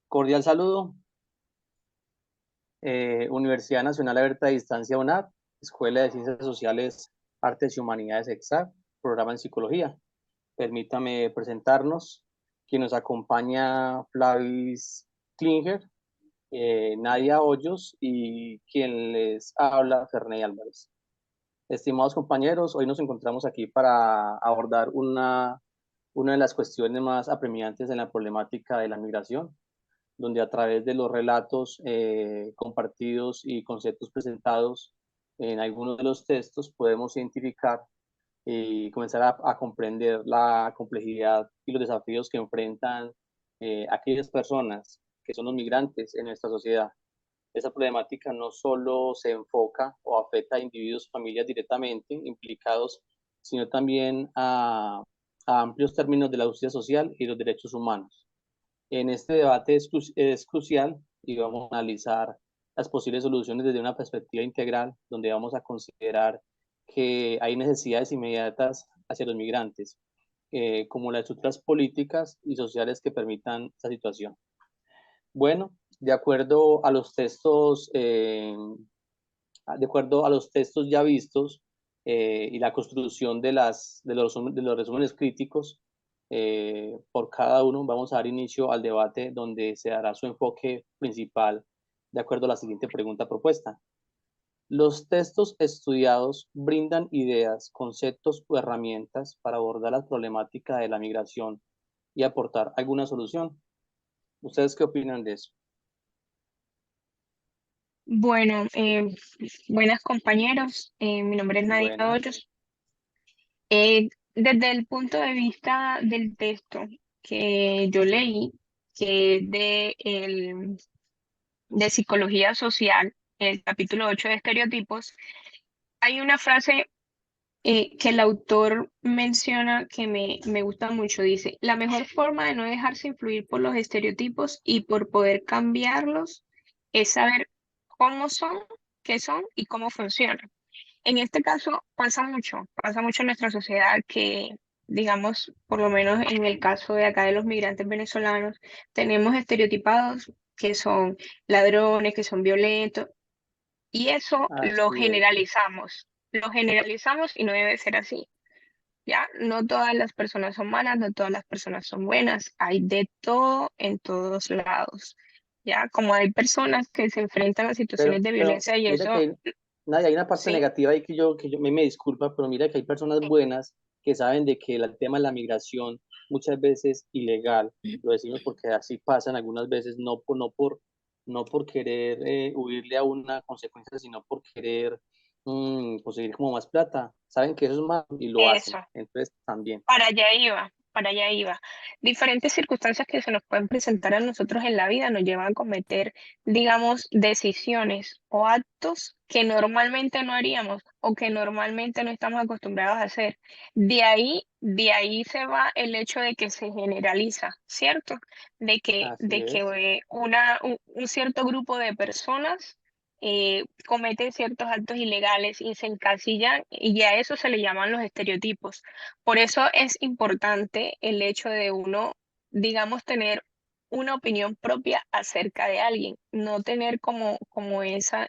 Cordial saludo. Universidad Nacional Abierta a Distancia UNAP, Escuela de Ciencias Sociales, Artes y Humanidades EXAC, programa en Psicología. Permítame presentarnos. Quien nos acompaña, Flavis Klinger, Nadia Hoyos y quien les habla, Ferney Álvarez. Estimados compañeros, hoy nos encontramos aquí para abordar una de las cuestiones más apremiantes en la problemática de la migración, donde a través de los relatos compartidos y conceptos presentados en algunos de los textos podemos identificar y comenzar a comprender la complejidad y los desafíos que enfrentan aquellas personas que son los migrantes en nuestra sociedad. Esa problemática no solo se enfoca o afecta a individuos, familias directamente implicados, sino también a amplios términos de la justicia social y los derechos humanos. En este debate es crucial y vamos a analizar las posibles soluciones desde una perspectiva integral, donde vamos a considerar que hay necesidades inmediatas hacia los migrantes, como las estructuras políticas y sociales que permitan esta situación. Bueno, de acuerdo a los textos, de acuerdo a los textos ya vistos y la construcción de los resúmenes críticos por cada uno, vamos a dar inicio al debate donde se dará su enfoque principal de acuerdo a la siguiente pregunta propuesta. Los textos estudiados brindan ideas, conceptos o herramientas para abordar la problemática de la migración y aportar alguna solución. ¿Ustedes qué opinan de eso? Bueno, buenas compañeros, mi nombre es Nadia Buenas. Hoyos. Desde el punto de vista del texto que yo leí, que es de Psicología Social, el capítulo 8 de estereotipos, hay una frase que el autor menciona que me gusta mucho. Dice: la mejor forma de no dejarse influir por los estereotipos y por poder cambiarlos es saber cómo son, qué son y cómo funcionan. En este caso pasa mucho en nuestra sociedad que, digamos, por lo menos en el caso de acá de los migrantes venezolanos, tenemos estereotipados que son ladrones, que son violentos, y eso Así es. lo generalizamos y no debe ser así. ¿Ya? No todas las personas son malas, no todas las personas son buenas, hay de todo en todos lados. ¿Ya? Como hay personas que se enfrentan a situaciones de Pero violencia y mira que eso, hay una parte sí. negativa ahí que yo me disculpa, pero mira que hay personas buenas que saben de que el tema de la migración muchas veces ilegal, lo decimos porque así pasan algunas veces, no por querer huirle a una consecuencia, sino por querer conseguir como más plata. Saben que eso es malo y lo hacen. Eso. Entonces también. Para allá iba, para allá iba. Diferentes circunstancias que se nos pueden presentar a nosotros en la vida nos llevan a cometer, digamos, decisiones o actos que normalmente no haríamos o que normalmente no estamos acostumbrados a hacer. De ahí se va el hecho de que se generaliza, ¿cierto? De que, Así de que es. un cierto grupo de personas cometen ciertos actos ilegales y se encasillan, y a eso se le llaman los estereotipos. Por eso es importante el hecho de uno, digamos, tener una opinión propia acerca de alguien, no tener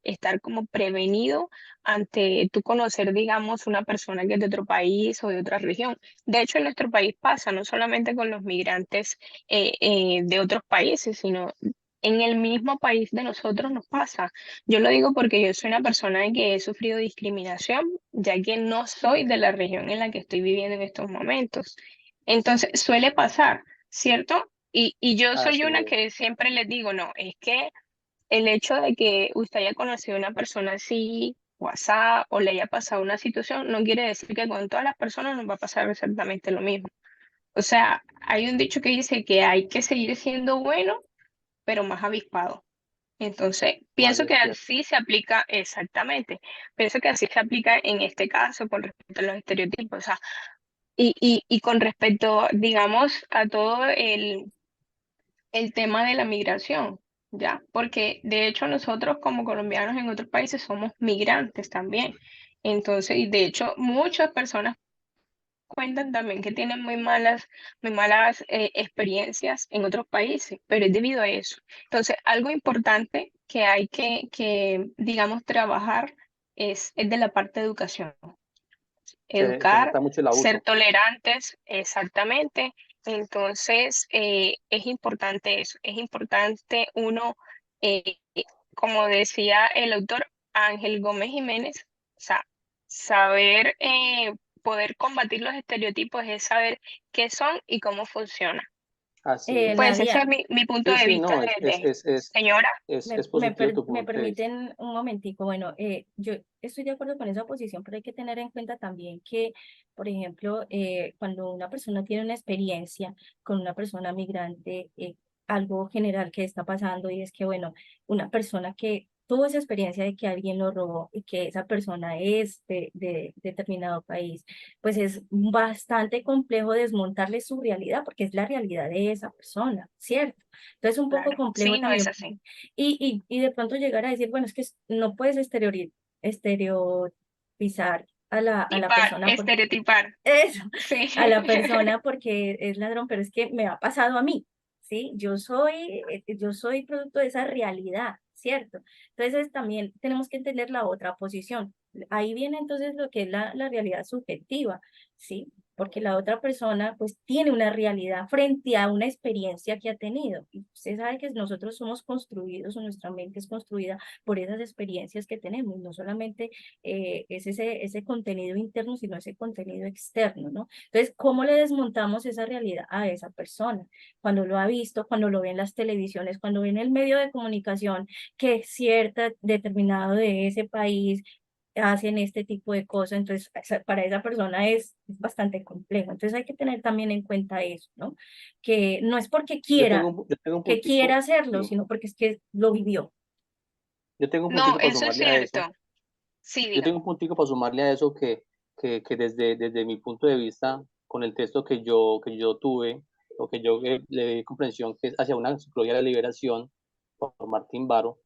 estar como prevenido ante tú conocer, digamos, una persona que es de otro país o de otra región. De hecho, en nuestro país pasa, no solamente con los migrantes de otros países, sino en el mismo país de nosotros nos pasa. Yo lo digo porque yo soy una persona que he sufrido discriminación, ya que no soy de la región en la que estoy viviendo en estos momentos. Entonces, suele pasar, ¿cierto? Y yo soy Así una es. que siempre les digo, no, es que el hecho de que usted haya conocido a una persona así, WhatsApp, o le haya pasado una situación, no quiere decir que con todas las personas nos va a pasar exactamente lo mismo. O sea, hay un dicho que dice que hay que seguir siendo bueno, pero más avispado. Entonces, Más pienso que despierto. así se aplica exactamente. Pienso que así se aplica en este caso con respecto a los estereotipos. O sea, y con respecto, digamos, a todo el tema de la migración, ¿ya? Porque de hecho nosotros como colombianos en otros países somos migrantes también. Entonces, y de hecho, muchas personas cuentan también que tienen muy malas experiencias en otros países, pero es debido a eso. Entonces, algo importante que hay digamos, trabajar es de la parte de educación. Se Educar, nota mucho el ser abuso. tolerantes, exactamente. Entonces, es importante eso, es importante uno, eh, como decía el autor Ángel Gómez Jiménez, o sea, saber poder combatir los estereotipos es saber qué son y cómo funcionan. Así es. Pues ese Nadia, es mi punto Sí, de sí, vista no, señora. es positivo tu me punto de vista. permiten un momentico. Bueno, yo estoy de acuerdo con esa posición, pero hay que tener en cuenta también que, por ejemplo, cuando una persona tiene una experiencia con una persona migrante, algo general que está pasando y es que, bueno, una persona que tuvo esa experiencia de que alguien lo robó y que esa persona es de determinado país, pues es bastante complejo desmontarle su realidad porque es la realidad de esa persona, ¿cierto? Entonces, un poco Claro, complejo sí, no es también. así. Y de pronto llegar a decir, bueno, es que no puedes estereotipar a la persona por Estereotipar, eso, sí. a la persona porque es ladrón, pero es que me ha pasado a mí, ¿sí? Yo soy producto de esa realidad, ¿cierto? Entonces también tenemos que entender la otra posición. Ahí viene entonces lo que es la realidad subjetiva, ¿sí? Porque la otra persona pues tiene una realidad frente a una experiencia que ha tenido. Y usted sabe que nosotros somos construidos, o nuestra mente es construida por esas experiencias que tenemos, no solamente es ese contenido interno, sino ese contenido externo, ¿no? Entonces, ¿cómo le desmontamos esa realidad a esa persona? Cuando lo ha visto, cuando lo ve en las televisiones, cuando ve en el medio de comunicación que cierta determinado de ese país hacen este tipo de cosas, entonces para esa persona es bastante complejo. Entonces hay que tener también en cuenta eso, ¿no? Que no es porque Yo tengo un quiera puntico, hacerlo, sí, sino porque es que lo vivió. yo tengo un No, puntico para eso es sumarle a cierto. eso. Sí, Yo diga. tengo un puntico para sumarle a eso que desde mi punto de vista, con el texto que yo tuve, o que yo le di comprensión, que es hacia una psicología de la liberación, por Martín Baro,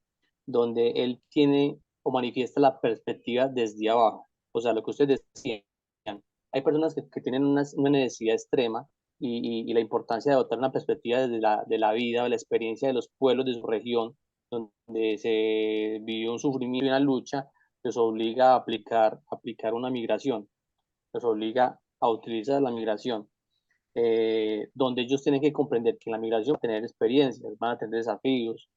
donde él tiene o manifiesta la perspectiva desde abajo. O sea, lo que ustedes decían, hay personas que tienen una necesidad extrema y la importancia de adoptar una perspectiva desde de la vida, de la experiencia de los pueblos de su región, donde se vivió un sufrimiento y una lucha, los obliga a aplicar una migración, los obliga a utilizar la migración, donde ellos tienen que comprender que en la migración van a tener experiencias, van a tener desafíos,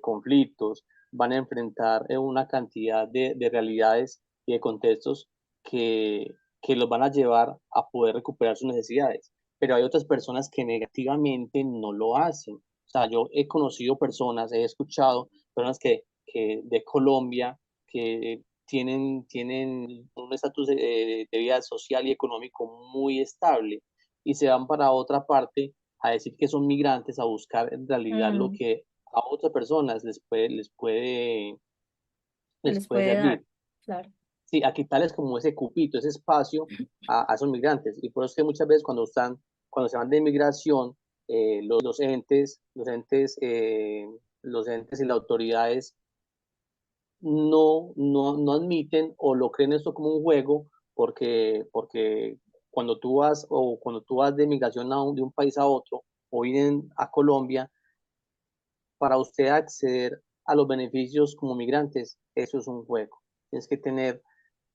conflictos, van a enfrentar una cantidad de realidades y de contextos que los van a llevar a poder recuperar sus necesidades. Pero hay otras personas que negativamente no lo hacen. O sea, yo he conocido personas, he escuchado personas que de Colombia que tienen un estatus de vida social y económico muy estable y se van para otra parte a decir que son migrantes, a buscar en realidad lo Mm, que a otras personas se les les puede puede dar, servir. claro. Sí, a quitarles como ese cupito, ese espacio a esos migrantes. Y por eso es que muchas veces cuando se van de inmigración, los entes y las autoridades no admiten o lo creen esto como un juego porque cuando tú vas de migración de un país a otro o vienen a Colombia, para usted acceder a los beneficios como migrantes, eso es un juego. Tienes que tener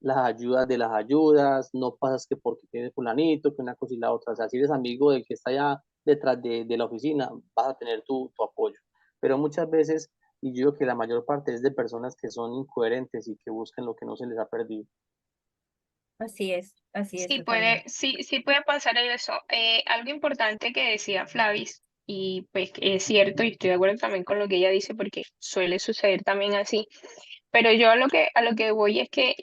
las ayudas de las ayudas, no pasas que porque tienes fulanito, que una cosa y la otra. O sea, si eres amigo del que está allá detrás de la oficina, vas a tener tu apoyo. Pero muchas veces, y yo digo que la mayor parte es de personas que son incoherentes y que buscan lo que no se les ha perdido. Así es Sí totalmente. sí puede pasar eso. Algo importante que decía Flavis, y pues que es cierto, y estoy de acuerdo también con lo que ella dice, porque suele suceder también así, pero yo a lo que voy es que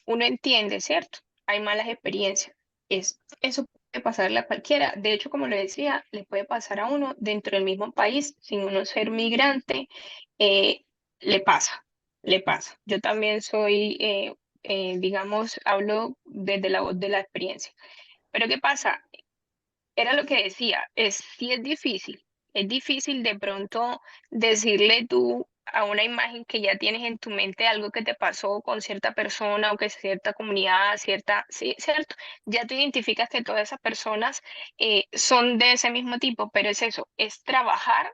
uno entiende, ¿cierto? Hay malas experiencias. Eso puede pasarle a cualquiera. De hecho, como le decía, le puede pasar a uno dentro del mismo país, sin uno ser migrante, eh, le pasa, le pasa. Yo también soy, digamos, hablo desde la voz de la experiencia. Pero ¿qué pasa? Era lo que decía, sí es difícil de pronto decirle tú a una imagen que ya tienes en tu mente, algo que te pasó con cierta persona o que cierta comunidad, sí, cierto, ya tú identificas que todas esas personas son de ese mismo tipo, pero es eso, es trabajar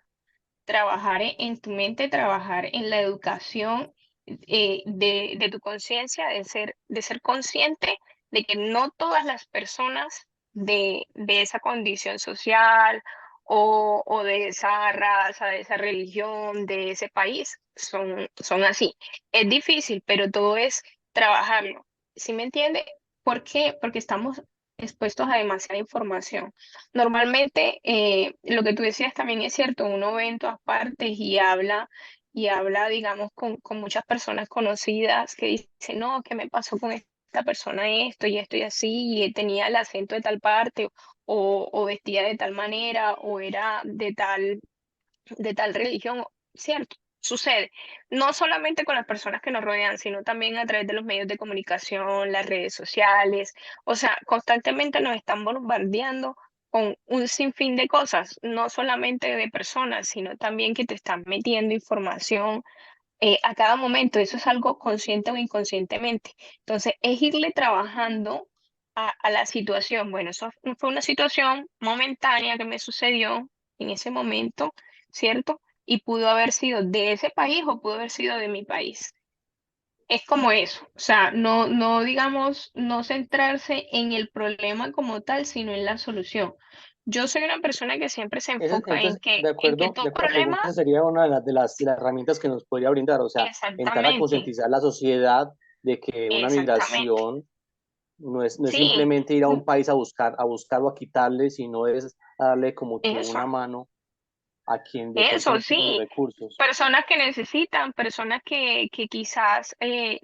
en tu mente, trabajar en la educación de tu conciencia, de ser consciente de que no todas las personas de esa condición social o de esa raza, de esa religión, de ese país, son así. Es difícil, pero todo es trabajarlo. ¿Sí me entiende? ¿Por qué? Porque estamos expuestos a demasiada información. Normalmente, lo que tú decías también es cierto, uno ve en todas partes y habla, digamos, con muchas personas conocidas que dicen, no, ¿qué me pasó con esta persona esto y esto y así? Y tenía el acento de tal parte o vestía de tal manera o era de tal religión, ¿cierto? Sucede, no solamente con las personas que nos rodean, sino también a través de los medios de comunicación, las redes sociales, o sea, constantemente nos están bombardeando con un sinfín de cosas, no solamente de personas, sino también que te están metiendo información a cada momento, eso es algo consciente o inconscientemente. Entonces, es irle trabajando a la situación. Bueno, eso fue una situación momentánea que me sucedió en ese momento, ¿cierto? Y pudo haber sido de ese país o pudo haber sido de mi país. Es como eso, o sea, no digamos, no centrarse en el problema como tal, sino en la solución. Yo soy una persona que siempre se enfoca Entonces, en que de todo acuerdo contigo, problema, esa sería una de las herramientas que nos podría brindar, o sea, entrar a exactamente, concientizar la sociedad de que una exactamente. migración no es Sí, simplemente ir a un país a buscar o a quitarle, sino es darle como que eso, una mano a quien de pronto eso, no tiene los sí. recursos. Personas que necesitan, personas que quizás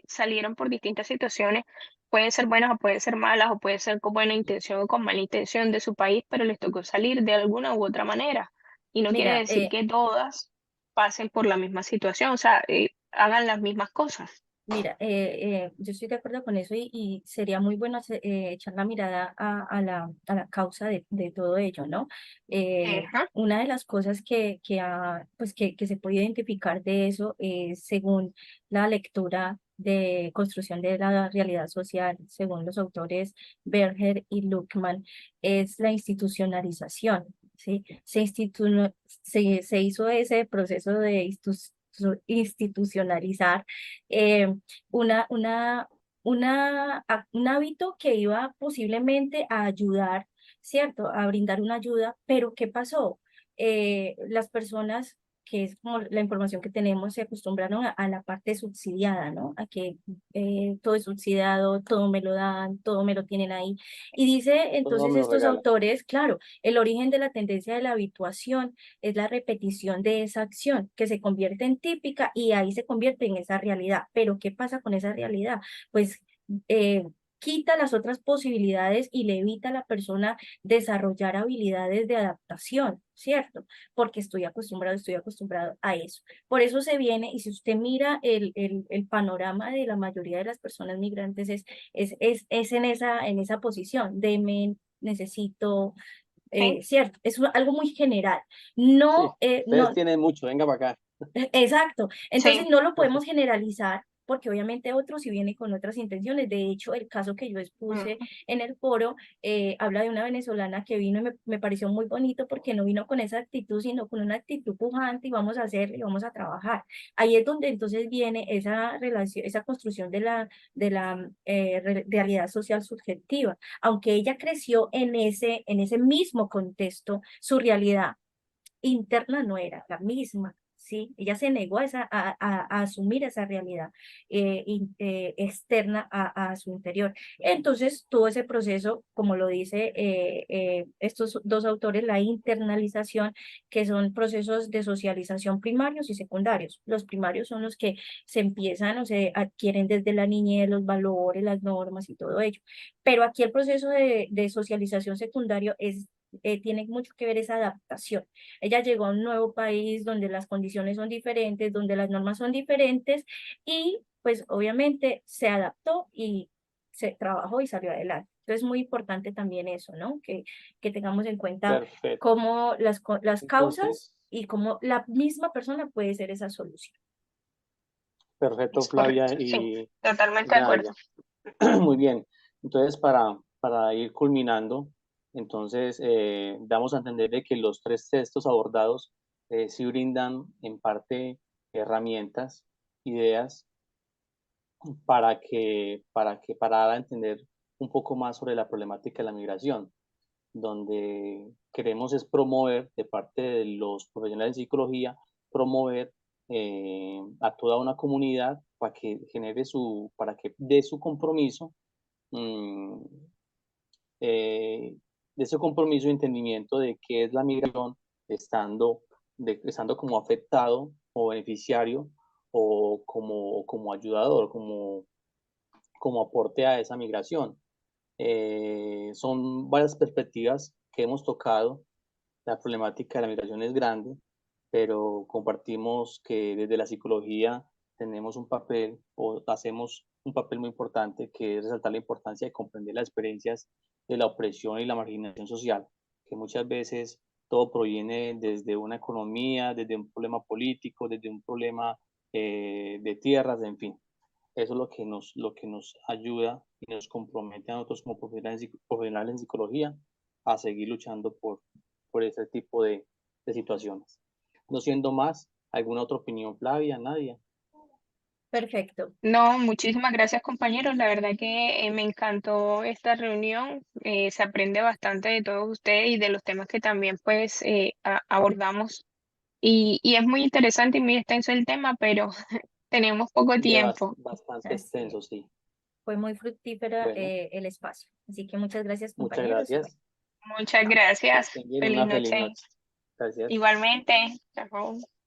salieron por distintas situaciones, pueden ser buenas o pueden ser malas, o pueden ser con buena intención o con mala intención de su país, pero les tocó salir de alguna u otra manera. Y no quiere Mira, decir que todas pasen por la misma situación, o sea, hagan las mismas cosas. Mira, yo estoy de acuerdo con eso y sería muy bueno echar la mirada a la causa de todo ello, ¿no? Ajá, Una de las cosas que se puede identificar de eso es según la lectura de construcción de la realidad social, según los autores Berger y Luckman, es la institucionalización, ¿sí? Se hizo ese proceso de institucionalizar eh, una, una, un hábito que iba posiblemente a ayudar, ¿cierto? A brindar una ayuda, pero ¿qué pasó? Las personas, que es como la información que tenemos, se acostumbraron a la parte subsidiada, ¿no? A que todo es subsidiado, todo me lo dan, todo me lo tienen ahí. Y dice Todo entonces me lo estos regala. autores, claro, el origen de la tendencia de la habituación es la repetición de esa acción que se convierte en típica y ahí se convierte en esa realidad. Pero ¿qué pasa con esa realidad? Pues eh, quita las otras posibilidades y le evita a la persona desarrollar habilidades de adaptación, ¿cierto? Porque estoy acostumbrado a eso. Por eso se viene, y si usted mira el panorama de la mayoría de las personas migrantes, es en esa posición de me necesito, sí, cierto, algo muy general. Sí, ustedes No, tienen mucho, venga para acá. exacto. Entonces sí. no lo podemos generalizar porque obviamente otro sí viene con otras intenciones. De hecho, el caso que yo expuse Ujú. en el foro habla de una venezolana que vino y me pareció muy bonito porque no vino con esa actitud, sino con una actitud pujante y vamos a hacer y vamos a trabajar. Ahí es donde entonces viene esa relación, esa construcción de la realidad social subjetiva. Aunque ella creció en ese mismo contexto, su realidad interna no era la misma, ¿sí? Ella se negó a asumir esa realidad externa a su interior. Entonces, todo ese proceso, como lo dice estos dos autores, la internalización, que son procesos de socialización primarios y secundarios. Los primarios son los que se empiezan o se adquieren desde la niñez, los valores, las normas y todo ello. Pero aquí el proceso de socialización secundario tiene mucho que ver esa adaptación. Ella llegó a un nuevo país donde las condiciones son diferentes, donde las normas son diferentes y pues obviamente se adaptó y se trabajó y salió adelante. Entonces es muy importante también eso, ¿no? Que tengamos en cuenta Perfecto. cómo las causas Entonces, y cómo la misma persona puede ser esa solución. Perfecto, Es Flavia correcto, sí, y totalmente de acuerdo. Nadia. Muy bien. Entonces, para ir culminando, entonces damos a entender de que los tres textos abordados sí brindan en parte herramientas, ideas para dar a entender un poco más sobre la problemática de la migración, donde queremos es promover de parte de los profesionales de psicología, promover a toda una comunidad para que para que dé su compromiso, mm, de ese compromiso y entendimiento de qué es la migración, estando como afectado o beneficiario o como ayudador, como aporte a esa migración. Son varias perspectivas que hemos tocado. La problemática de la migración es grande, pero compartimos que desde la psicología tenemos un papel o hacemos un papel muy importante, que es resaltar la importancia de comprender las experiencias de la opresión y la marginación social, que muchas veces todo proviene desde una economía, desde un problema político, desde un problema de tierras, en fin. Eso es lo que nos ayuda y nos compromete a nosotros como profesionales en psicología a seguir luchando por ese tipo de situaciones. No siendo más, ¿alguna otra opinión, Flavia, Nadia? Perfecto. No, muchísimas gracias compañeros. La verdad que me encantó esta reunión. Se aprende bastante de todos ustedes y de los temas que también pues abordamos. Y es muy interesante y muy extenso el tema, pero tenemos poco tiempo. Bastante Así es. extenso, sí. Fue muy fructífera Bueno, el espacio. Así que muchas gracias, muchas compañeros. Y bueno, gracias. Muchas chao. Que gracias. estén bien, Feliz una feliz noche. noche. Gracias. Igualmente. Chao.